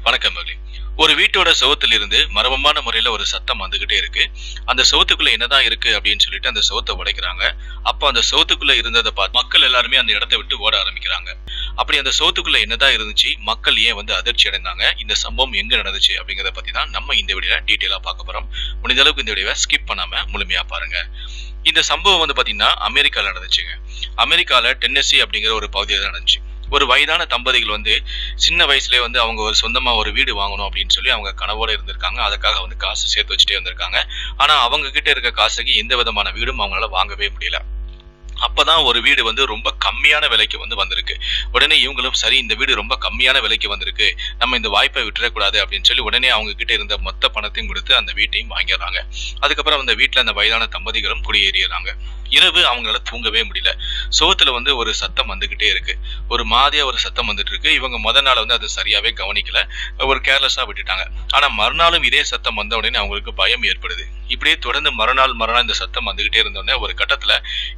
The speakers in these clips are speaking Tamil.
வணக்கம் மகளே. ஒரு வீட்டோட செவுத்துல இருந்து மர்மமான முறையில ஒரு சத்தம் வந்துகிட்டே இருக்கு. அந்த செவுத்துக்குள்ள என்னதான் இருக்கு அப்படின்னு சொல்லிட்டு அந்த செவுத்த உடைக்கிறாங்க. அப்ப அந்த செவுத்துக்குள்ள இருந்ததை பார்த்து மக்கள் எல்லாருமே அந்த இடத்தை விட்டு ஓட ஆரம்பிக்கிறாங்க. அப்படி அந்த செவுத்துக்குள்ள என்னதான் இருந்துச்சு, மக்கள் ஏன் அதிர்ச்சி அடைந்தாங்க, இந்த சம்பவம் எங்க நடந்துச்சு அப்படிங்கறத பத்தி தான் நம்ம இந்த வீடியோல டீட்டெயிலா பார்க்க போறோம். முடிந்த அளவுக்கு இந்த வீடியோவை ஸ்கிப் பண்ணாம முழுமையா பாருங்க. இந்த சம்பவம் பாத்தீங்கன்னா அமெரிக்கால நடந்துச்சுங்க. அமெரிக்கால டென்னசி அப்படிங்கிற ஒரு பகுதியில நடந்துச்சு. ஒரு வயதான தம்பதிகள் சின்ன வயசுலயே அவங்க ஒரு சொந்தமா ஒரு வீடு வாங்கணும் அப்படின்னு சொல்லி அவங்க கனவோட இருந்திருக்காங்க. அதுக்காக காசு சேர்த்து வச்சுட்டே வந்திருக்காங்க. ஆனா அவங்க கிட்ட இருக்க காசுக்கு எந்த விதமான வீடும் அவங்களால வாங்கவே முடியல. அப்பதான் ஒரு வீடு ரொம்ப கம்மியான விலைக்கு வந்திருக்கு. உடனே இவங்களும் சரி, இந்த வீடு ரொம்ப கம்மியான விலைக்கு வந்திருக்கு, நம்ம இந்த வாய்ப்பை விட்டுறக்கூடாது அப்படின்னு சொல்லி உடனே அவங்க கிட்ட இருந்த மொத்த பணத்தையும் கொடுத்து அந்த வீட்டையும் வாங்கிடுறாங்க. அதுக்கப்புறம் அந்த வீட்டுல அந்த வயதான தம்பதிகளும் குடியேறியறாங்க. இரவு அவங்களால தூங்கவே முடியல. சுவத்துல ஒரு சத்தம் வந்துகிட்டே இருக்கு. ஒரு மாதிரியா ஒரு சத்தம் வந்துட்டு இருக்கு. இவங்க முத நாள் அது சரியாவே கவனிக்கல, ஒரு கேர்லெஸ்ஸா விட்டுட்டாங்க. ஆனா மறுநாளும் இதே சத்தம் வந்த உடனே அவங்களுக்கு பயம் ஏற்படுது. இப்படியே தொடர்ந்து மறுநாள் இந்த சத்தம் வந்துகிட்டே இருந்த உடனே ஒரு கட்டத்துல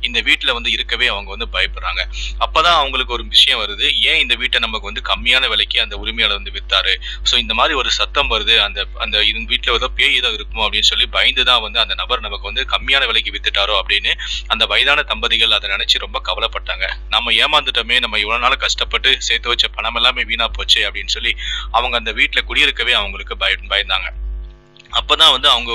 இந்த வீட்டுல இருக்கவே அவங்க பயப்படுறாங்க. அப்பதான் அவங்களுக்கு ஒரு விஷயம் வருது, ஏன் இந்த வீட்டை நமக்கு கம்மியான விலைக்கு அந்த உரிமையாளர் வித்தாரு. சோ இந்த மாதிரி ஒரு சத்தம் வருது, அந்த அந்த வீட்டுல ஏதோ பேய் ஏதோ இருக்குமோ அப்படின்னு சொல்லி பயந்துதான் அந்த நபர் நமக்கு கம்மியான விலைக்கு வித்துட்டாரோ அப்படின்னு அந்த வயதான தம்பதிகள் அதை நினைச்சு ரொம்ப கவலைப்பட்டாங்க. நம்ம ஏமாந்துட்டோமே, நம்ம இவ்வளவு நாள் கஷ்டப்பட்டு சேர்த்து வச்ச பணம் எல்லாமே வீணா போச்சு அப்படின்னு சொல்லி அவங்க அந்த வீட்டுல குடியிருக்கவே அவங்களுக்கு பயந்தாங்க. அப்பதான் அவங்க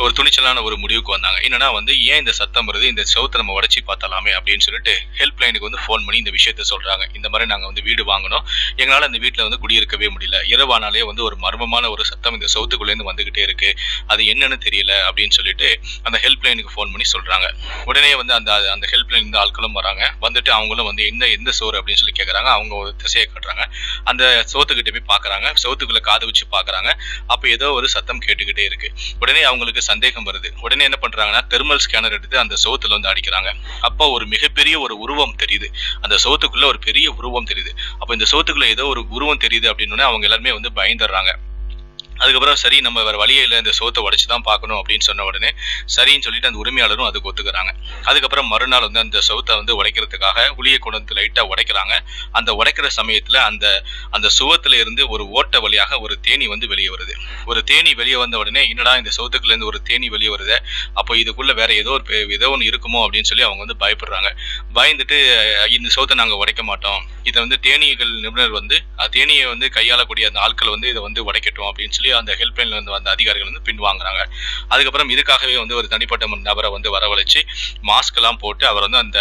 ஒரு துணிச்சலான ஒரு முடிவுக்கு வந்தாங்க. என்னன்னா ஏன் இந்த சத்தம் வருது, இந்த செவுத்தை நம்ம உடைச்சி பார்த்தலாமே அப்படின்னு சொல்லிட்டு ஹெல்ப் லைனுக்கு ஃபோன் பண்ணி இந்த விஷயத்த சொல்றாங்க. இந்த மாதிரி நாங்க வீடு வாங்கணும், எங்களால இந்த வீட்டுல குடியிருக்கவே முடியல, இரவானாலே ஒரு மர்மமான ஒரு சத்தம் இந்த செவுத்துக்குள்ள இருந்து வந்துகிட்டே இருக்கு, அது என்னன்னு தெரியல அப்படின்னு சொல்லிட்டு அந்த ஹெல்ப் லைனுக்கு ஃபோன் பண்ணி சொல்றாங்க. உடனே அந்த அந்த ஹெல்ப் லைன் இருந்து ஆட்களும் வராங்க. வந்துட்டு அவங்களும் எந்த சோறு அப்படின்னு சொல்லி கேட்கறாங்க. அவங்க ஒரு திசையை காட்டுறாங்க. அந்த சோத்துக்கிட்ட போய் பாக்குறாங்க, செவுத்துக்குள்ள காது வச்சு பாக்குறாங்க. அப்ப ஏதோ ஒரு சத்தம் கேட்டுக்கிட்டே இருக்கு. உடனே அவங்களுக்கு சந்தேகம் வருது. உடனே என்ன பண்றாங்கன்னா தெர்மல் ஸ்கேனர் எடுத்து அந்த செவுத்துல அடிக்கிறாங்க. அப்ப ஒரு மிகப்பெரிய ஒரு உருவம் தெரியுது. அந்த செவுத்துக்குள்ள ஒரு பெரிய உருவம் தெரியுது. அப்ப இந்த செவுத்துக்குள்ள ஏதோ ஒரு உருவம் தெரியுது அப்படின்னு அவங்க எல்லாருமே பயந்துடுறாங்க. அதுக்கப்புறம் சரி, நம்ம வேற வழியே இல்லை, இந்த சோத்தை உடைச்சுதான் பார்க்கணும் அப்படின்னு சொன்ன உடனே சரின்னு சொல்லிட்டு அந்த உரிமையாளரும் அதுக்கு ஒத்துக்கிறாங்க. அதுக்கப்புறம் மறுநாள் அந்த சவுத்தை உடைக்கிறதுக்காக உளியை கொண்டு லைட்டா உடைக்கிறாங்க. அந்த உடைக்கிற சமயத்துல அந்த அந்த சுவத்துல இருந்து ஒரு ஓட்ட வழியாக ஒரு தேனி வெளியே வருது. ஒரு தேனி வெளியே வந்த உடனே என்னடா இந்த சவுத்துக்குள்ள இருந்து ஒரு தேனி வெளியே வருது, அப்போ இதுக்குள்ள வேற ஏதோ ஒன்று இருக்குமோ அப்படின்னு சொல்லி அவங்க பயப்படுறாங்க. பயந்துட்டு இந்த சோத்தை நாங்க உடைக்க மாட்டோம், இதை தேனீகள் நிபுணர் தேனியை கையாளக்கூடிய அந்த ஆட்கள் இதை உடைக்கட்டும் அப்படின்னு சொல்லி அந்த ஹெல்ப்லைன்ல வந்த அதிகாரிகள் பின்வாங்குறாங்க. அதுக்கப்புறம் இதுக்காகவே ஒரு தனிப்பட்ட நபரை வரவழைச்சு மாஸ்க் எல்லாம் போட்டு அவர் அந்த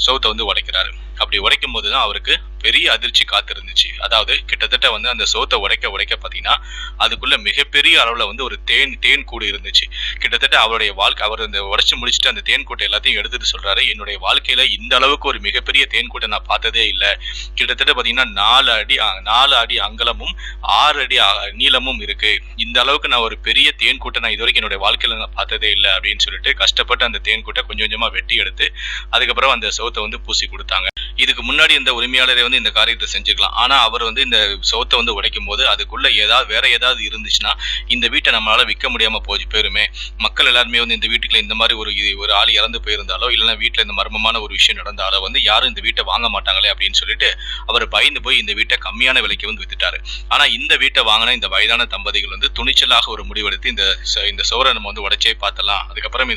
சவுத்தை உடைக்கிறாரு. அப்படி உடைக்கும் போதுதான் அவருக்கு பெரிய அதிர்ச்சி காத்திருந்துச்சு. அதாவது கிட்டத்தட்ட அந்த சோத்தை உடைக்க பாத்தீங்கன்னா அதுக்குள்ள மிகப்பெரிய அளவுல ஒரு தேன் கூடு இருந்துச்சு. கிட்டத்தட்ட அவருடைய வாழ்க்கை, அவர் அந்த உடைச்சு முடிச்சுட்டு அந்த தேன் கூட்டை எல்லாத்தையும் எடுத்துட்டு சொல்றாரு, என்னுடைய வாழ்க்கையில இந்த அளவுக்கு ஒரு மிகப்பெரிய தேன் கூட்டை நான் பார்த்ததே இல்லை. கிட்டத்தட்ட பாத்தீங்கன்னா 4 அடி அகலமும் 6 அடி நீளமும் இருக்கு. இந்த அளவுக்கு நான் ஒரு பெரிய தேன் கூட்டை நான் இது வரைக்கும் என்னுடைய வாழ்க்கையில நான் பார்த்ததே இல்லை அப்படின்னு சொல்லிட்டு கஷ்டப்பட்டு அந்த தேன் கூட்டை கொஞ்சம் கொஞ்சமா வெட்டி எடுத்து அதுக்கப்புறம் அந்த சோத்தை பூசி கொடுத்தாங்க. இதுக்கு முன்னாடி இந்த உரிமையாளரை இந்த காரியத்தை செஞ்சுக்கலாம். ஆனா அவர் இந்த சோத்தை உடைக்கும் போது அதுக்குள்ள வேற ஏதாவது இருந்துச்சுன்னா இந்த வீட்டை நம்மளால விற்க முடியாம போயிருமே. மக்கள் எல்லாருமே இந்த வீட்டுக்குள்ள இந்த மாதிரி ஒரு ஆள் இறந்து போயிருந்தாலோ இல்லைன்னா வீட்டுல இந்த மர்மமான ஒரு விஷயம் நடந்தாலோ யாரும் இந்த வீட்டை வாங்க மாட்டாங்களே அப்படின்னு சொல்லிட்டு அவர் பயந்து போய் இந்த வீட்டை கம்மியான விலைக்கு வித்துட்டாரு. ஆனா இந்த வீட்டை வாங்கின இந்த வயதான தம்பதிகள் துணிச்சலாக ஒரு முடிவெடுத்து இந்த சோரை நம்ம உடைச்சே பார்த்தலாம், அதுக்கப்புறம்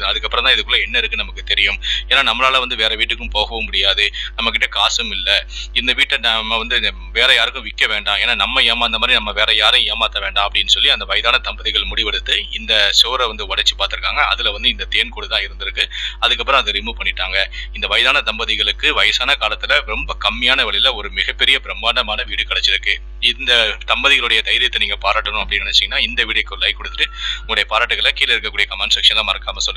தான் இதுக்குள்ள என்ன இருக்கு நமக்கு தெரியும். ஏன்னா நம்மளால வேற வீட்டுக்கும் போகவும் முடியாது, நம்ம கிட்ட காசும் இல்ல, இந்த வீட்டை நம்ம வேற யாருக்கும் விற்க வேண்டாம், ஏன்னா நம்ம ஏமாந்த மாதிரி நம்ம வேற யாரையும் ஏமாத்த வேண்டாம் அப்படின்னு சொல்லி அந்த வயதான தம்பதிகள் முடிவெடுத்து இந்த சோரை உடைச்சு பார்த்திருக்காங்க. அதுல இந்த தேன் கூடு தான் இருந்திருக்கு. அதுக்கப்புறம் அதை ரிமூவ் பண்ணிட்டாங்க. இந்த வயதான தம்பதிகளுக்கு வயசான காலத்துல ரொம்ப கம்மியான விலையில ஒரு மிகப்பெரிய பிரம்மாண்டமான வீடு கிடைச்சிருக்கு. இந்த தம்பதிகளுடைய தைரியத்தை நீங்க பாராட்டணும் அப்படின்னு நினைச்சீங்கன்னா இந்த வீடியோக்கு லைக் கொடுத்துட்டு உங்களுடைய பாராட்டுகளை கீழே இருக்கக்கூடிய கமெண்ட் செக்ஷன்ல மறக்காம சொல்லுங்க.